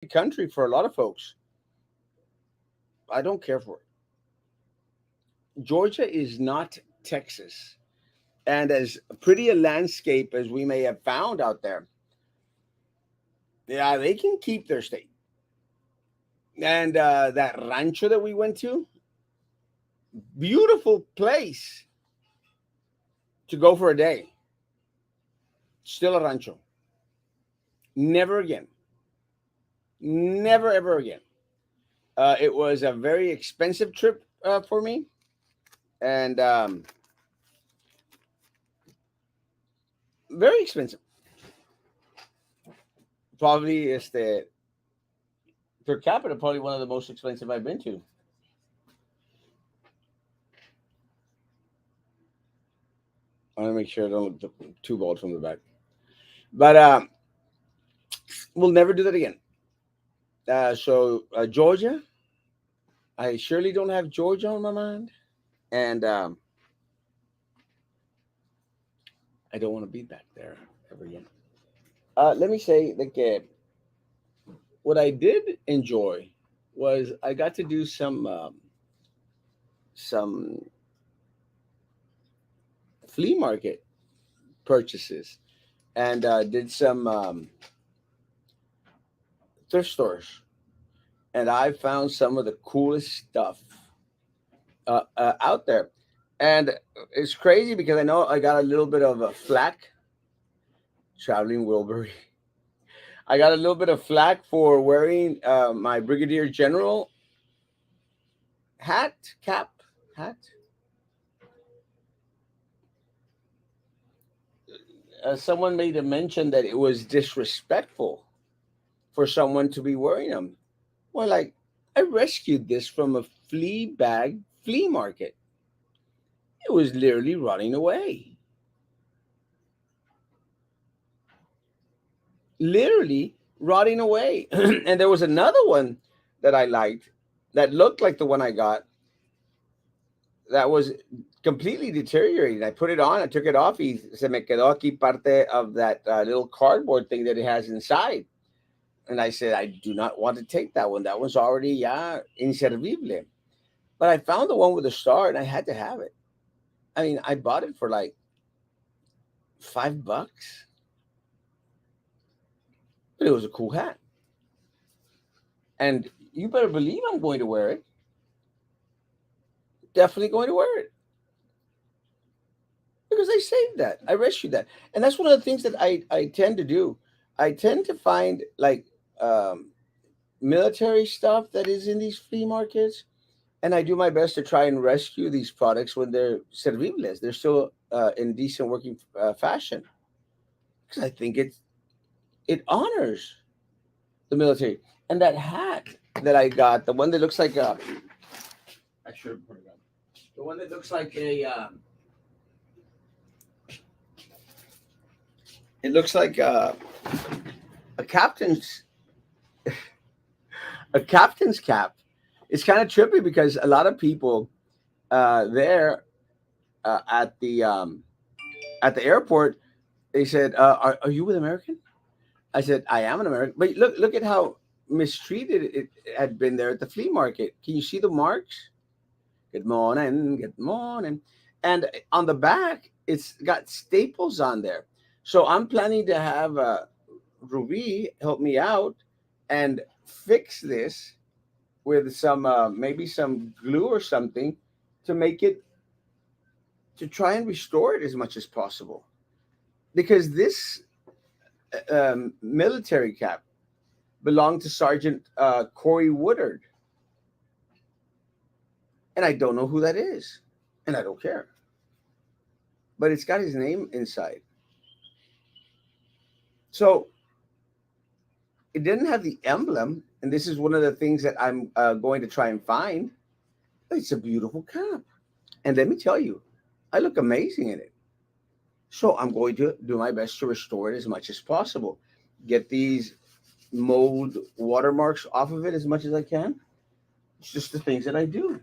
country for a lot of folks. I don't care for it. Georgia is not Texas. And as pretty a landscape as we may have found out there, yeah, they can keep their state. And that rancho that we went to, beautiful place to go for a day. Still a rancho. Never again. Never, ever again. It was a very expensive trip for me. And very expensive. Probably is the per capita, probably one of the most expensive I've been to. I want to make sure I don't look too bald from the back. But we'll never do that again. So Georgia, I surely don't have Georgia on my mind, and I don't want to be back there ever again. Let me say, like, what I did enjoy was I got to do some flea market purchases and did some thrift stores, and I found some of the coolest stuff out there. And it's crazy because I know I got a little bit of a flack traveling Wilbury. I got a little bit of flack for wearing my Brigadier General hat, cap, hat. Someone made a mention that it was disrespectful for someone to be wearing them. Well, like, I rescued this from a flea bag flea market. It was literally running away. Literally rotting away. And there was another one that I liked that looked like the one I got that was completely deteriorated. I put it on, I took it off, y se me quedó aquí parte of that little cardboard thing that it has inside. And I said, I do not want to take that one. That one's already inservible. But I found the one with the star and I had to have it. I mean, I bought it for like $5, but it was a cool hat. And you better believe I'm going to wear it. Definitely going to wear it because I saved that. I rescued that. And that's one of the things that I tend to do. I tend to find like um, military stuff that is in these flea markets, and I do my best to try and rescue these products when they're servibles. They're still in decent working fashion because I think it honors the military. And that hat that I got, the one that looks like I should have put it on. The one that looks like it looks like a captain's a captain's cap. It's kind of trippy because a lot of people there uh, at the um, at the airport, they said, are you with American? I said, I am an American. But look at how mistreated it had been there at the flea market. Can you see the marks? Good morning, good morning. And on the back, it's got staples on there. So I'm planning to have Ruby help me out and fix this with some maybe some glue or something to make it to try and restore it as much as possible. Because this military cap belonged to Sergeant Corey Woodard, and I don't know who that is, and I don't care. But it's got his name inside, so it didn't have the emblem. And this is one of the things that I'm going to try and find. It's a beautiful cap, and let me tell you, I look amazing in it. So I'm going to do my best to restore it as much as possible. Get these mold watermarks off of it as much as I can. It's just the things that I do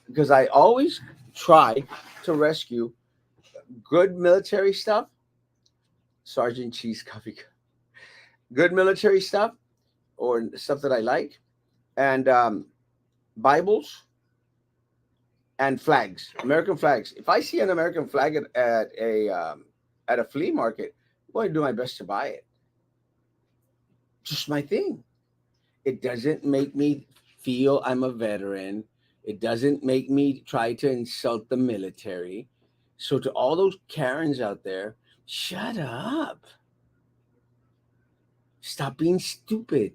because I always try to rescue good military stuff. Sergeant Cheese Coffee. good military stuff or stuff that I like, and Bibles and flags, American flags. If I see an American flag at a flea market, I'm going to do my best to buy it. Just my thing. It doesn't make me feel I'm a veteran. It doesn't make me try to insult the military. So to all those Karens out there, shut up. Stop being stupid.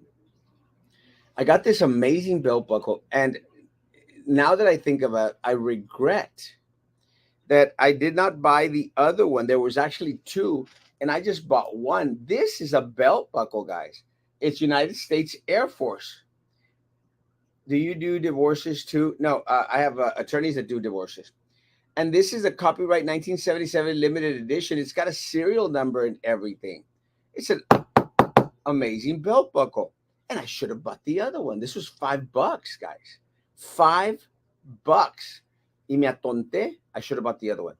I got this amazing belt buckle, and now that I think about it, I regret that I did not buy the other one. There was actually two, and I just bought one. This is a belt buckle, guys. It's United States Air Force. Do you do divorces too? No, I have attorneys that do divorces. And this is a copyright 1977 limited edition. It's got a serial number and everything. It's an amazing belt buckle. And I should have bought the other one. This was $5, guys. $5. Y me atonté. I should have bought the other one.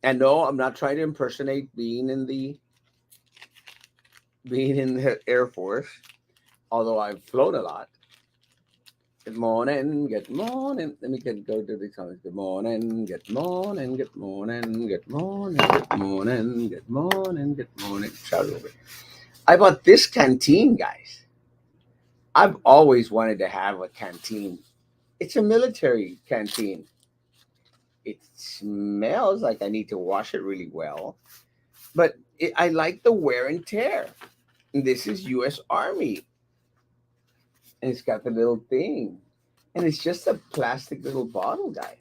And no, I'm not trying to impersonate being in the Air Force, although I've flown a lot. Good morning, good morning. Let me go to the comments. Good morning, good morning, good morning, good morning, good morning, good morning, good morning. Shout over. I bought this canteen, guys. I've always wanted to have a canteen. It's a military canteen. It smells like I need to wash it really well, but I like the wear and tear. And this is U.S. Army, and it's got the little thing, and it's just a plastic little bottle, guys.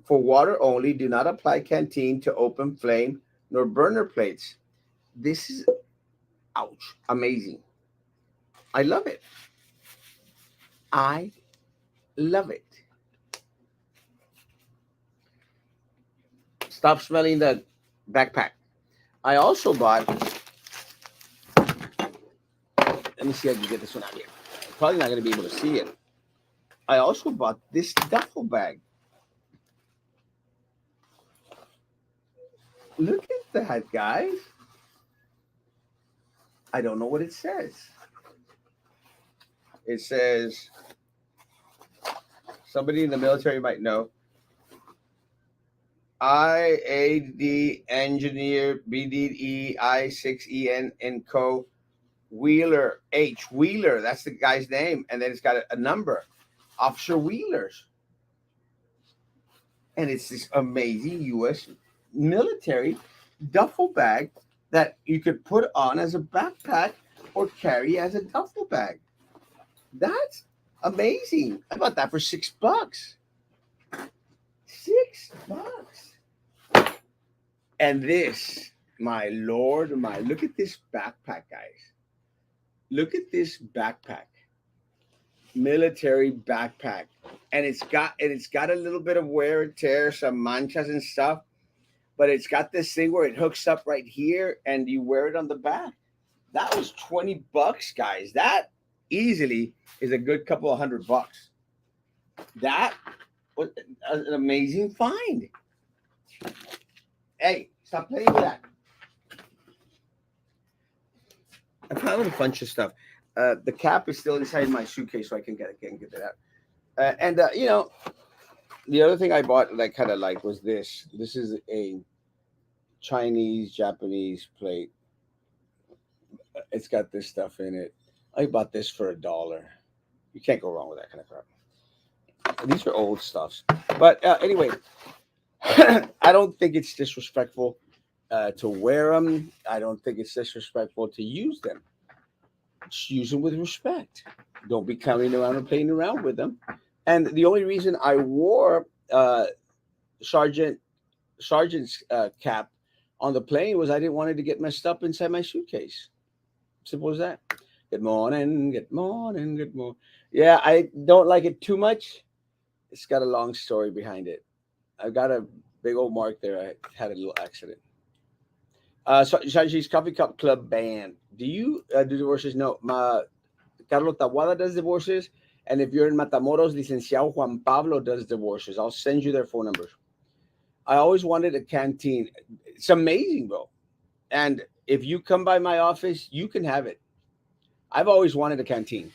For water only, do not apply canteen to open flame nor burner plates. This is, ouch, amazing. I love it. I love it. Stop smelling the backpack. I also bought, let me see if I can get this one out here. Probably not going to be able to see it. I also bought this duffel bag. Look at that, guys. I don't know what it says. It says, somebody in the military might know. IAD engineer BDE I6EN and co Wheeler H Wheeler. That's the guy's name, and then it's got a number. Officer Wheelers, and it's this amazing U.S. military duffel bag that you could put on as a backpack or carry as a duffel bag. That's amazing. I bought that for $6. $6. And this, my lord, look at this backpack, guys. Look at this backpack. Military backpack. And it's got a little bit of wear and tear, some manchas and stuff, but it's got this thing where it hooks up right here and you wear it on the back. That was $20, guys. That easily is a good couple of $100. That was an amazing find. Hey, stop playing with that. I found a bunch of stuff. The cap is still inside my suitcase, so I can get it out. And the other thing I bought that I kind of like was this. This is a Chinese Japanese plate. It's got this stuff in it. I bought this for $1. You can't go wrong with that kind of crap. These are old stuffs, but anyway, I don't think it's disrespectful to wear them. I don't think it's disrespectful to use them. Just use them with respect. Don't be coming around and playing around with them. And the only reason I wore sergeant sergeant's cap on the plane was I didn't want it to get messed up inside my suitcase. Simple as that. Good morning, good morning, good morning. Yeah, I don't like it too much. It's got a long story behind it. I've got a big old mark there. I had a little accident. Sanji's Coffee Cup Club band. Do you do divorces? No. Carlos Tawada does divorces. And if you're in Matamoros, Licenciado Juan Pablo does divorces. I'll send you their phone numbers. I always wanted a canteen. It's amazing, bro. And if you come by my office, you can have it. I've always wanted a canteen.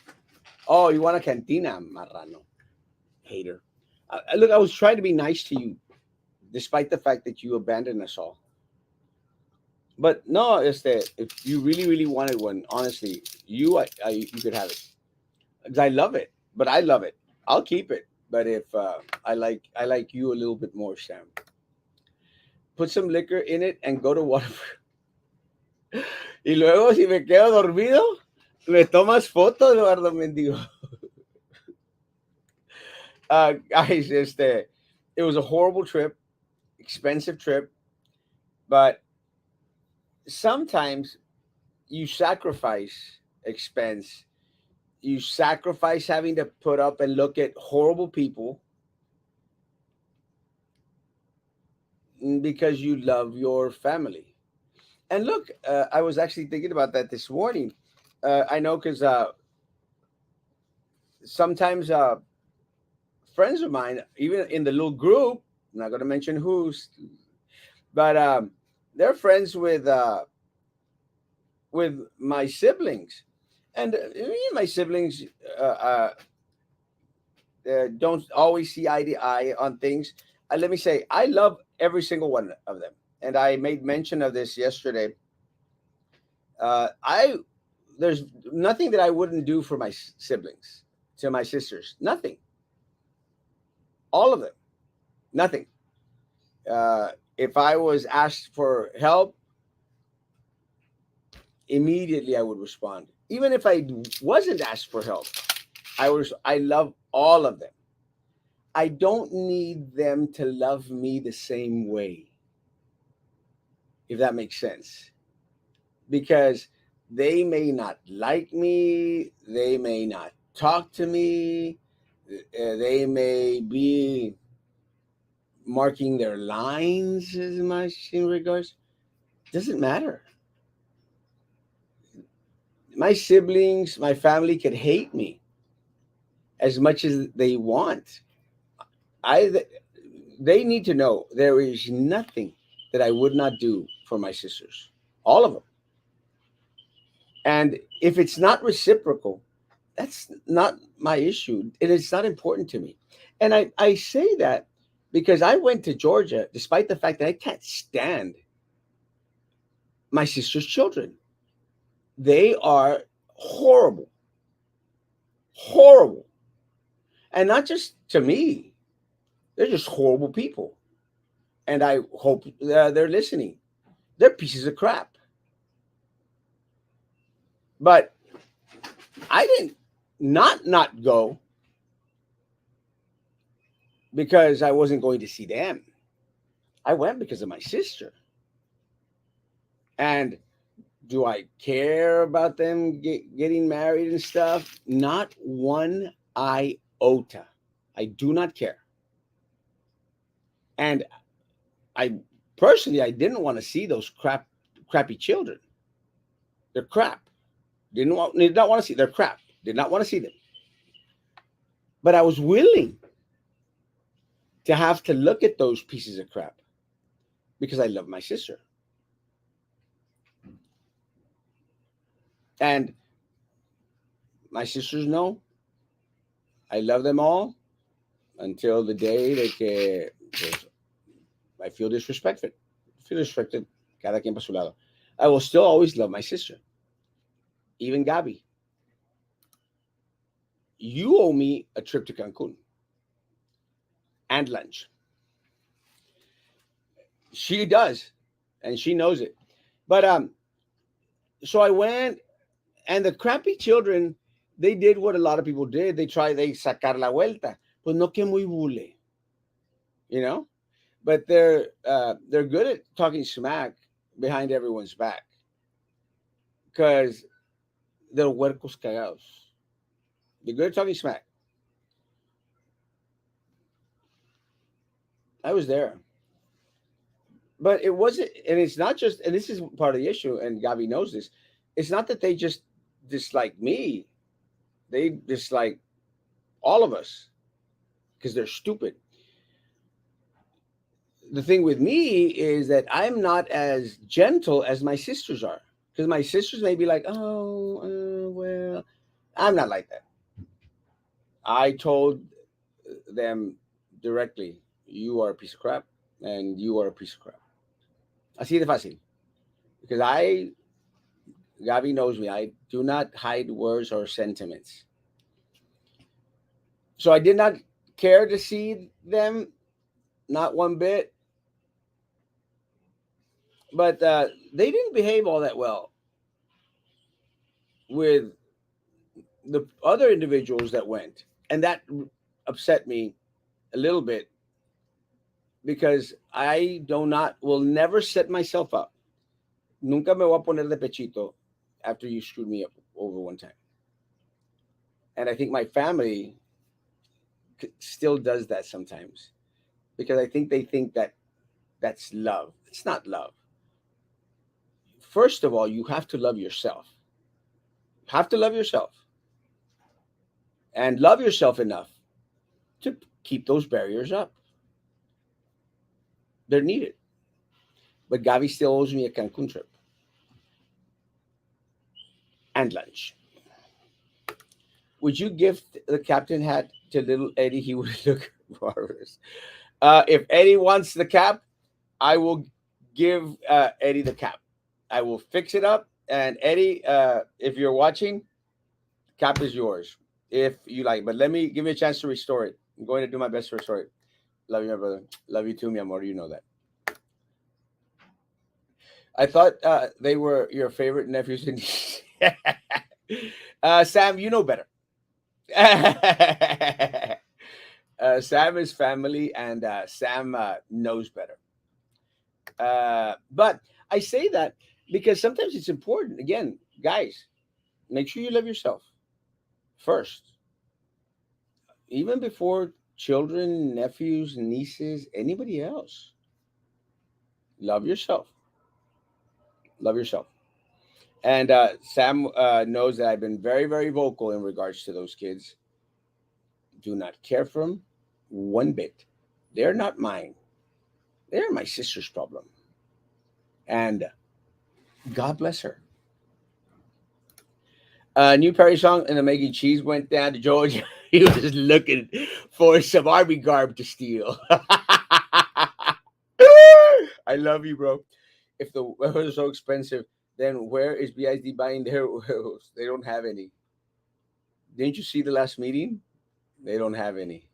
Oh, you want a cantina, marrano? Hater. Look, I was trying to be nice to you, despite the fact that you abandoned us all. But no, it's that if you really, really wanted one, honestly, you could have it. 'Cause I love it, but I love it. I'll keep it. But if I like you a little bit more, Sam. Put some liquor in it and go to water. Y luego, si me quedo dormido, me tomas foto, Eduardo Mendigo. Guys, it was a horrible trip, expensive trip, but sometimes you sacrifice expense. You sacrifice having to put up and look at horrible people because you love your family. And look, I was actually thinking about that this morning. I know because sometimes friends of mine, even in the little group, I'm not going to mention who's, but they're friends with my siblings, and me and my siblings uh, uh, don't always see eye to eye on things. Let me say, I love every single one of them, and I made mention of this yesterday. I There's nothing that I wouldn't do for my siblings, to my sisters. Nothing, all of them, nothing. If I was asked for help, immediately I would respond. Even if I wasn't asked for help, I love all of them. I don't need them to love me the same way, if that makes sense. Because they may not like me, they may not talk to me, they may be marking their lines as much in regards. Doesn't matter. My siblings, my family could hate me as much as they want. I They need to know there is nothing that I would not do for my sisters, all of them. And if it's not reciprocal, that's not my issue. It is not important to me. And I say that because I went to Georgia despite the fact that I can't stand my sister's children. They are horrible, horrible. And not just to me, they're just horrible people. And I hope they're listening. They're pieces of crap. But I didn't not go because I wasn't going to see them. I went because of my sister. And do I care about them getting married and stuff? Not one iota. I do not care. And I personally, I didn't want to see those crappy children. They're crap. Did not want to see. They're crap. Did not want to see them. But I was willing to have to look at those pieces of crap because I love my sister. And my sisters know I love them all until the day that pues, I feel disrespected. Feel disrespected. Cada quien para su lado. I will still always love my sister. Even Gabi. You owe me a trip to Cancun and lunch. She does, and she knows it. But so I went, and the crappy children, they did what a lot of people did. They sacar la vuelta. Pues no que muy bule, you know. But they're good at talking smack behind everyone's back because they're huercos cagados. They're good at talking smack. I was there, but it wasn't, and it's not just. And this is part of the issue, and Gabi knows this. It's not that they just dislike me; they dislike all of us because they're stupid. the thing with me is that I'm not as gentle as my sisters are. Because my sisters may be like, oh, well, I'm not like that. I told them directly, you are a piece of crap and you are a piece of crap. Así de fácil. Because Gabi knows me, I do not hide words or sentiments. So I did not care to see them, not one bit. But they didn't behave all that well with the other individuals that went. And that upset me a little bit because I do not, will never set myself up. Nunca me voy a poner de pechito after you screwed me up over one time. And I think my family still does that sometimes because I think they think that that's love. It's not love. First of all, you have to love yourself. You have to love yourself and love yourself enough to keep those barriers up. They're needed. But Gavi still owes me a Cancun trip and lunch. Would you gift the captain hat to little Eddie? He would look marvelous. If Eddie wants the cap, I will give Eddie the cap. I will fix it up. And Eddie, if you're watching, cap is yours if you like. But let me give me a chance to restore it. I'm going to do my best to restore it. Love you, my brother. Love you too, mi amor. You know that. I thought they were your favorite nephews. Sam, you know better. Sam is family, and Sam knows better. But I say that because sometimes it's important. Again, guys, make sure you love yourself first, even before children, nephews, nieces, anybody else. Love yourself. Love yourself. And Sam knows that I've been very, very vocal in regards to those kids. Do not care for them one bit. They're not mine. They're my sister's problem. And God bless her. New Perry song and the Maggie Cheese went down to Georgia. He was looking for some army garb to steal. I love you, bro. If the wares are so expensive, then where is BID buying their wares? They don't have any. Didn't you see the last meeting? They don't have any.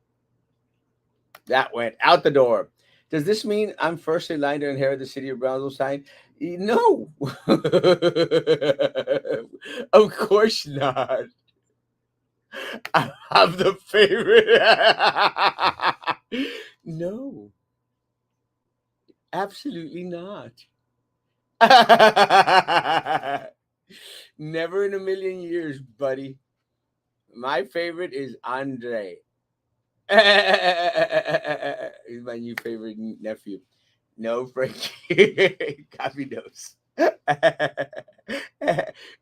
That went out the door. Does this mean I'm first in line to inherit the city of Brownsville sign? No. Of course not. I'm the favorite. No, absolutely not. Never in a million years, buddy. My favorite is Andre. He's my new favorite nephew. No, Frankie. Copy knows.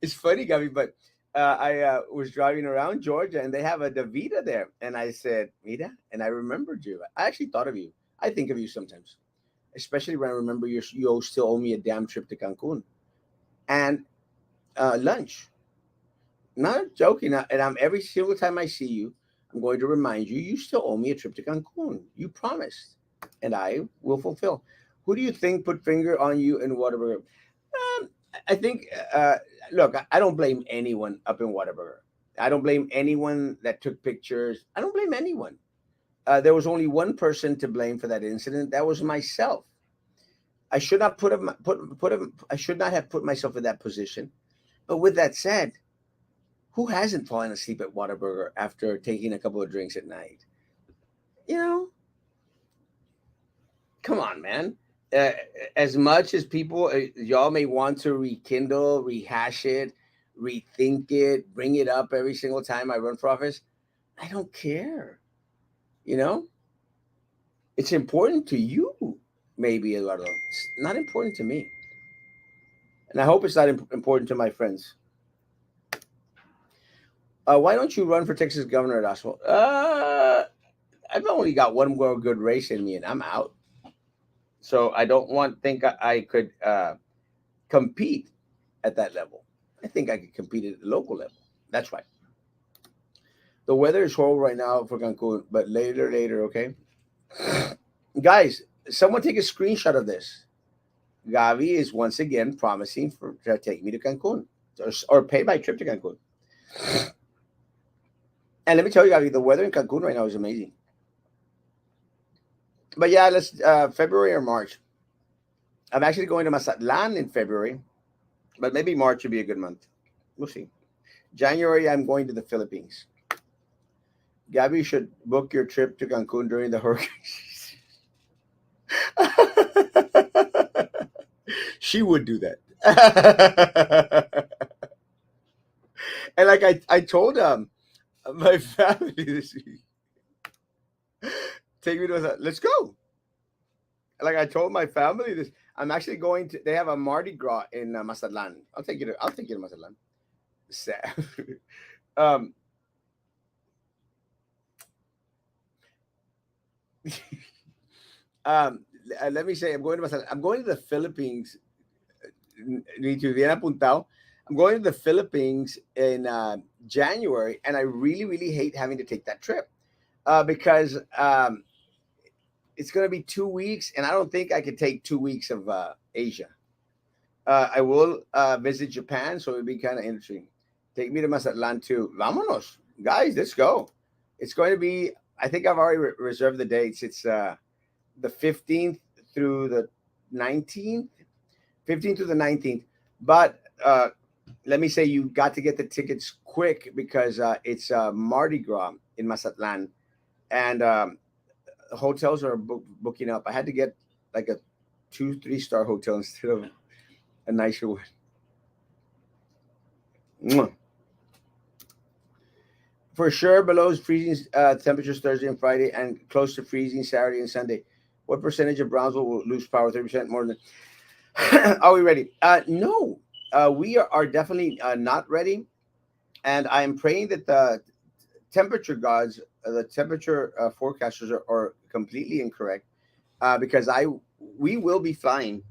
It's funny, Gabby, but I was driving around Georgia and they have a Davita there. And I said, Mira, and I remembered you. I actually thought of you. I think of you sometimes, especially when I remember you still owe me a damn trip to Cancun and lunch. Not joking. And I'm every single time I see you, I'm going to remind you, you still owe me a trip to Cancun. You promised, and I will fulfill. Who do you think put finger on you in Whataburger? I think, look, I don't blame anyone up in Whataburger. I don't blame anyone that took pictures. I don't blame anyone. There was only one person to blame for that incident. That was myself. I should not I should not have put myself in that position. But with that said, who hasn't fallen asleep at Whataburger after taking a couple of drinks at night? You know, come on, man. Uh, as much as people, y'all may want to rekindle, rehash it, rethink it, bring it up every single time I run for office, I don't care. You know, it's important to you, maybe, Eduardo. It's not important to me. And I hope it's not important to my friends. Why don't you run for Texas governor, Erasmo? I've only got one more good race in me, and I'm out. So I don't want think I could compete at that level. I think I could compete at the local level. That's right. The weather is horrible right now for Cancun, but later, okay? Guys, someone take a screenshot of this. Gavi is once again promising to take me to Cancun or pay my trip to Cancun. And let me tell you, Gavi, the weather in Cancun right now is amazing. But yeah, let's February or March. I'm actually going to Mazatlan in February, but maybe March would be a good month. We'll see. January, I'm going to the Philippines. Gabby should book your trip to Cancun during the hurricane. She would do that. And like I told my family this week, take me to let's go. Like I told my family this, I'm actually going to. They have a Mardi Gras in Mazatlan. I'll take you to Mazatlan. Sad. um, Let me say, I'm going to Mazatlan. I'm going to the Philippines. Need to bien apuntado. I'm going to the Philippines in January, and I really hate having to take that trip because it's going to be 2 weeks, and I don't think I could take 2 weeks of Asia. I will visit Japan, so it'll be kind of interesting. Take me to Mazatlan too. Vámonos, guys. Let's go. It's going to be. I think I've already reserved the dates. It's the 15th through the 19th. 15th to the 19th. But let me say you got to get the tickets quick because it's Mardi Gras in Mazatlan, and hotels are booking up. I had to get like a 2, 3 star hotel instead of a nicer one. Mwah. For sure, below freezing temperatures Thursday and Friday, and close to freezing Saturday and Sunday. What percentage of Brownsville will lose power? 30% more than. Are we ready? No, we are definitely not ready, and I am praying that the temperature gods, the temperature forecasters are completely incorrect, because I we will be flying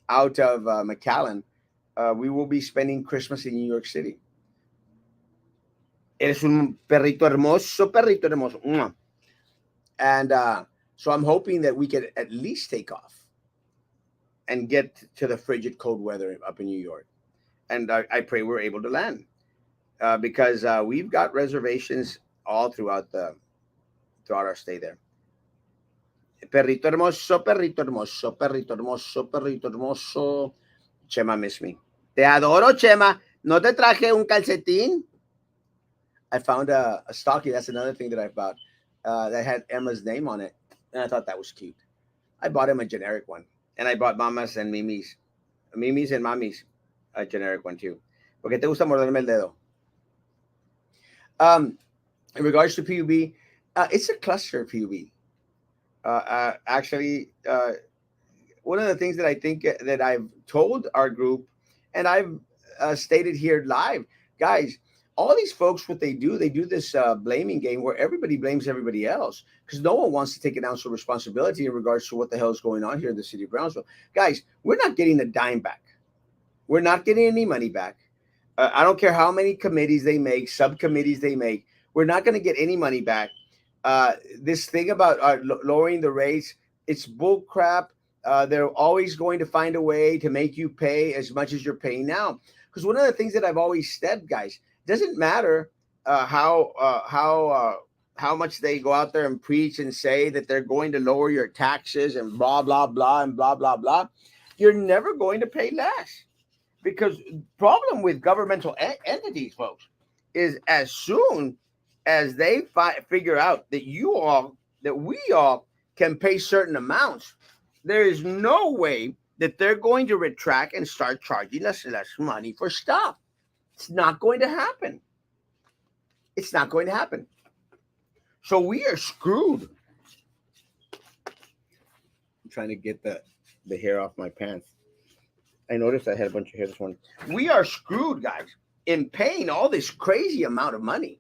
out of McAllen. We will be spending Christmas in New York City. Eres un perrito hermoso. Mwah. And so I'm hoping that we can at least take off and get to the frigid cold weather up in New York. And I pray we're able to land because we've got reservations all throughout our stay there. Perrito hermoso, perrito hermoso, perrito hermoso, perrito hermoso. Chema miss me. Te adoro, Chema. ¿No te traje un calcetín? I found a stocking. That's another thing that I bought that had Emma's name on it. And I thought that was cute. I bought him a generic one. And I bought Mama's and Mimi's. Mimi's and Mami's a generic one too. Porque te gusta morderme el dedo? In regards to PUB, it's a cluster PUB. Actually, one of the things that I think that I've told our group, and I've stated here live, guys, all these folks, what they do this blaming game where everybody blames everybody else because no one wants to take an ounce of responsibility in regards to what the hell is going on here in the city of Brownsville. Guys, we're not getting a dime back. We're not getting any money back. I don't care how many committees they make, subcommittees they make. We're not going to get any money back. This thing about lowering the rates, it's bull crap. They're always going to find a way to make you pay as much as you're paying now. Because one of the things that I've always said, guys, doesn't matter how much they go out there and preach and say that they're going to lower your taxes and blah blah blah and blah blah blah. You're never going to pay less because problem with governmental entities, folks, is as soon as they figure out that we all can pay certain amounts, there is no way that they're going to retract and start charging us less money for stuff. It's not going to happen. It's not going to happen. So we are screwed. I'm trying to get the hair off my pants. I noticed I had a bunch of hair this morning. We are screwed, guys, in paying all this crazy amount of money.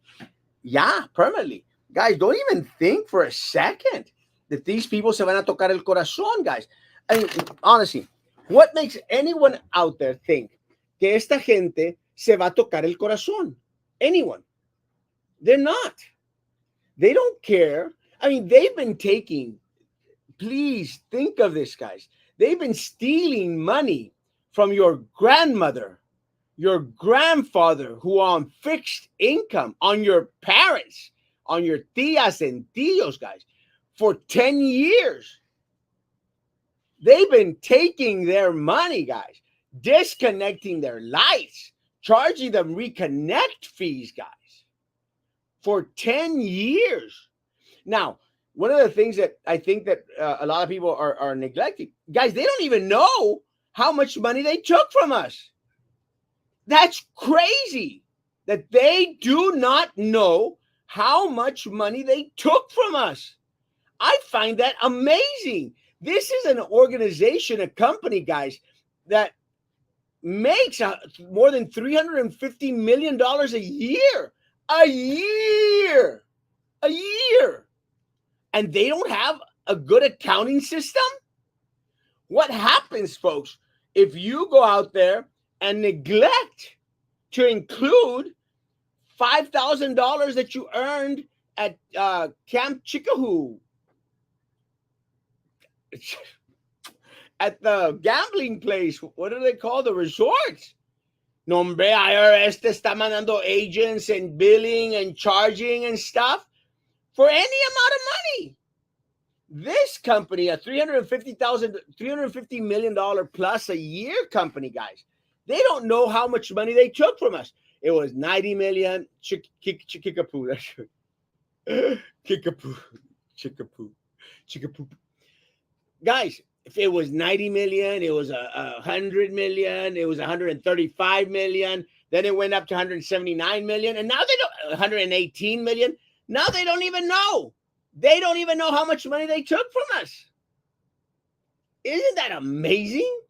Yeah, permanently. Guys, don't even think for a second that these people se van a tocar el corazón, guys. I mean, honestly, what makes anyone out there think que esta gente se va a tocar el corazón? Anyone? They're not. They don't care. I mean, they've been taking, please think of this, guys. They've been stealing money from your grandmother, your grandfather, who are on fixed income, on your parents, on your tias and tios, guys, for 10 years. They've been taking their money, guys, disconnecting their lights, charging them reconnect fees, guys, for 10 years. Now, one of the things that I think that a lot of people are neglecting, guys, they don't even know how much money they took from us. That's crazy that they do not know how much money they took from us. I find that amazing. This is an organization, a company, guys, that makes more than $350 million a year. A year. A year. And they don't have a good accounting system? What happens, folks, if you go out there and neglect to include $5,000 that you earned at Camp Chickahoo, at the gambling place? What do they call the resorts? No, hombre, IRS te está mandando agents and billing and charging and stuff for any amount of money. This company, a $350 million plus a year company, guys, they don't know how much money they took from us. It was 90 million. Kickapoo. That's right. Kickapoo. Chickapoo. Guys, if it was 90 million, it was 100 million, it was 135 million, then it went up to 179 million, and now they don't, 118 million. Now they don't even know. They don't even know how much money they took from us. Isn't that amazing?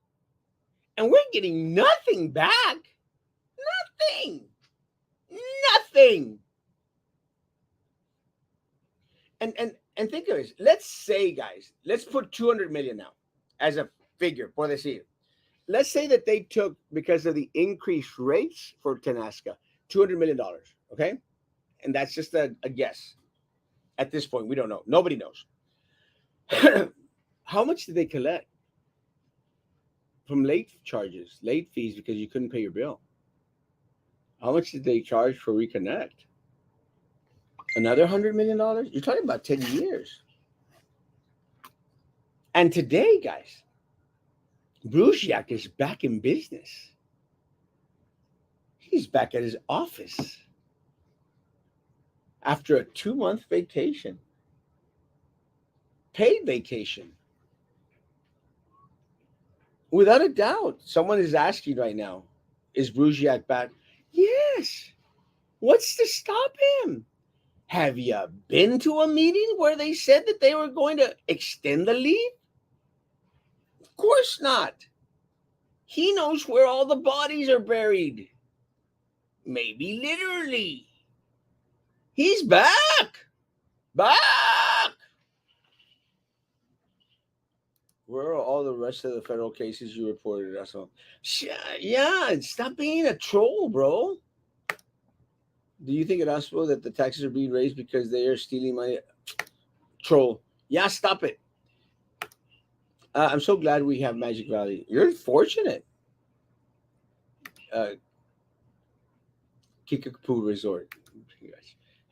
And we're getting nothing back. Nothing. Nothing. And think of this. Let's say, guys, let's put 200 million now as a figure, por decir. Let's say that they took, because of the increased rates for Tenasca, $200 million, okay? And that's just a guess. At this point, we don't know. Nobody knows. How much did they collect from late charges, late fees, because you couldn't pay your bill? How much did they charge for Reconnect? Another $100 million? You're talking about 10 years. And today, guys, Brusiak is back in business. He's back at his office after a 2-month vacation, paid vacation. Without a doubt, someone is asking right now, is Brusiak back? Yes. What's to stop him? Have you been to a meeting where they said that they were going to extend the leave? Of course not. He knows where all the bodies are buried. Maybe literally. He's back. Back. Where are all the rest of the federal cases you reported, Erasmo? Yeah, stop being a troll, bro. Do you think, Erasmo, that the taxes are being raised because they are stealing money? Troll. Yeah, stop it. I'm so glad we have Magic Valley. You're fortunate. Kickapoo Resort.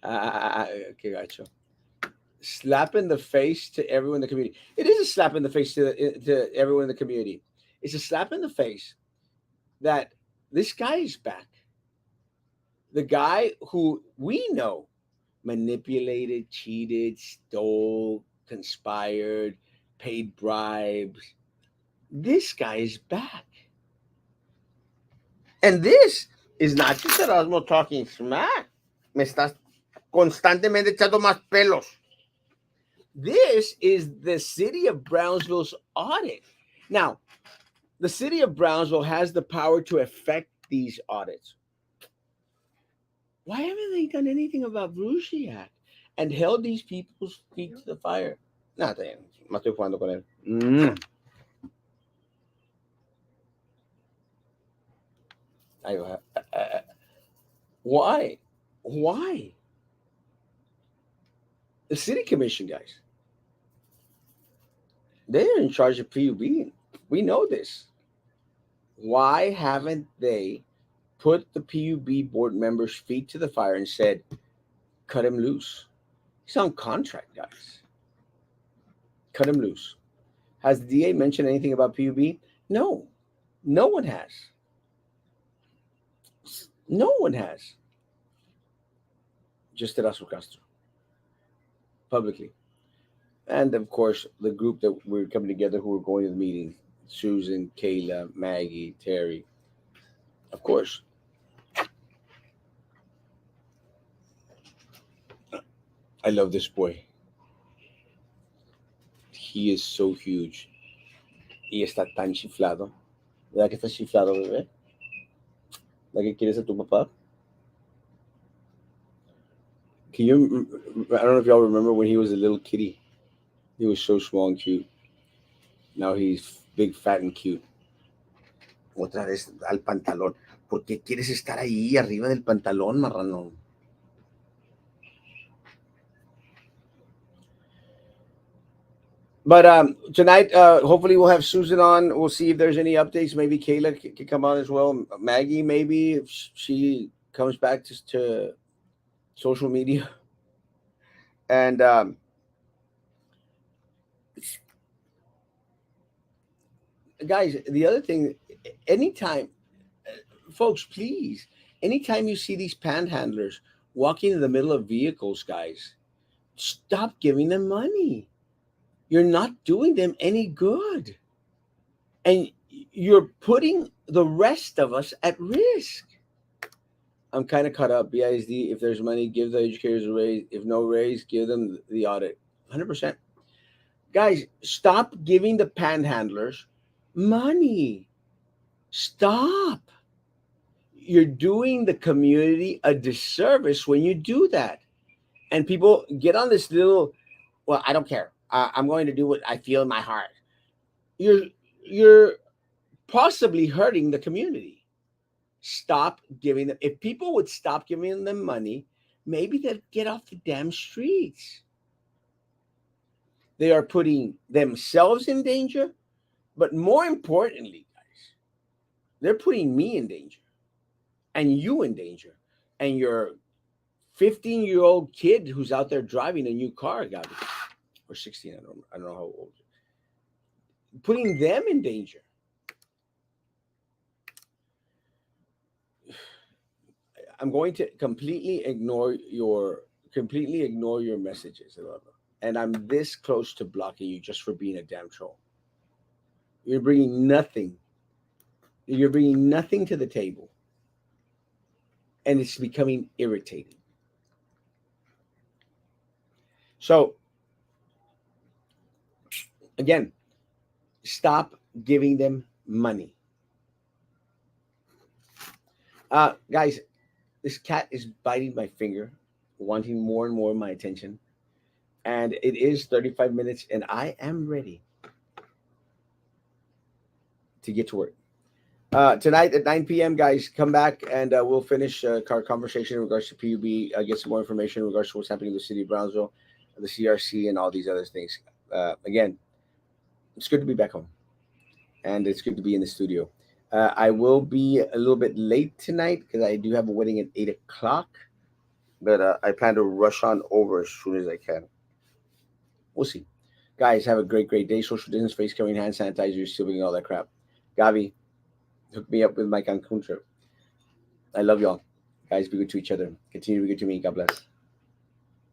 Okay, gotcha. Slap in the face to everyone in the community. It is a slap in the face to everyone in the community. It's a slap in the face that this guy is back. The guy who we know manipulated, cheated, stole, conspired, paid bribes. This guy is back. And this is not just Erasmo talking smack. Me estás constantemente echando más pelos. This is the city of Brownsville's audit. Now, the city of Brownsville has the power to affect these audits. Why haven't they done anything about Brusiak and held these people's feet to the fire? Nothing. Me estoy jugando con él. I go, why? Why? The city commission guys, they're in charge of PUB. We know this. Why haven't they put the PUB board members' feet to the fire and said, cut him loose? He's on contract, guys. Cut him loose. Has the DA mentioned anything about PUB? No. No one has. No one has. Just Erasmo Castro, publicly. And of course, the group that we're coming together who are going to the meeting, Susan, Kayla, Maggie, Terry. Of course, I love this boy. He is so huge. Y está tan chiflado. ¿Verdad que está chiflado, bebé? ¿La que quieres a tu papá? Can you? I don't know if y'all remember when he was a little kitty. He was so small and cute. Now he's big, fat, and cute. Otra vez al pantalón. ¿Por qué quieres estar ahí arriba del pantalón, marrano? But tonight, hopefully, we'll have Susan on. We'll see if there's any updates. Maybe Kayla can come on as well. Maggie, maybe if she comes back to social media. And guys, the other thing, anytime, folks, please, anytime you see these panhandlers walking in the middle of vehicles, guys, stop giving them money. You're not doing them any good. And you're putting the rest of us at risk. I'm kind of caught up. BISD, if there's money, give the educators a raise. If no raise, give them the audit. 100%. Guys, stop giving the panhandlers money. Stop. You're doing the community a disservice when you do that. And people get on this little, well, I don't care. I'm going to do what I feel in my heart. You're you're possibly hurting the community. Stop giving them. If people would stop giving them money, maybe they'd get off the damn streets. They are putting themselves in danger, but more importantly, guys, they're putting me in danger and you in danger and your 15-year-old kid who's out there driving a new car, Gabby, or 16, I don't know how old, putting them in danger. I'm going to completely ignore your messages, and I'm this close to blocking you just for being a damn troll. You're bringing nothing. You're bringing nothing to the table, and it's becoming irritating. So, again, stop giving them money. Guys, this cat is biting my finger, wanting more and more of my attention. And it is 35 minutes, and I am ready to get to work. Tonight at 9 p.m., guys, come back and we'll finish our conversation in regards to PUB, get some more information in regards to what's happening in the city of Brownsville, the CRC, and all these other things. Again, it's good to be back home, and it's good to be in the studio. I will be a little bit late tonight because I do have a wedding at 8 o'clock, but I plan to rush on over as soon as I can. We'll see. Guys, have a great, great day. Social distance, face covering, hand sanitizer, still all that crap. Gavi, hook me up with my Cancun trip. I love y'all. Guys, be good to each other. Continue to be good to me. God bless.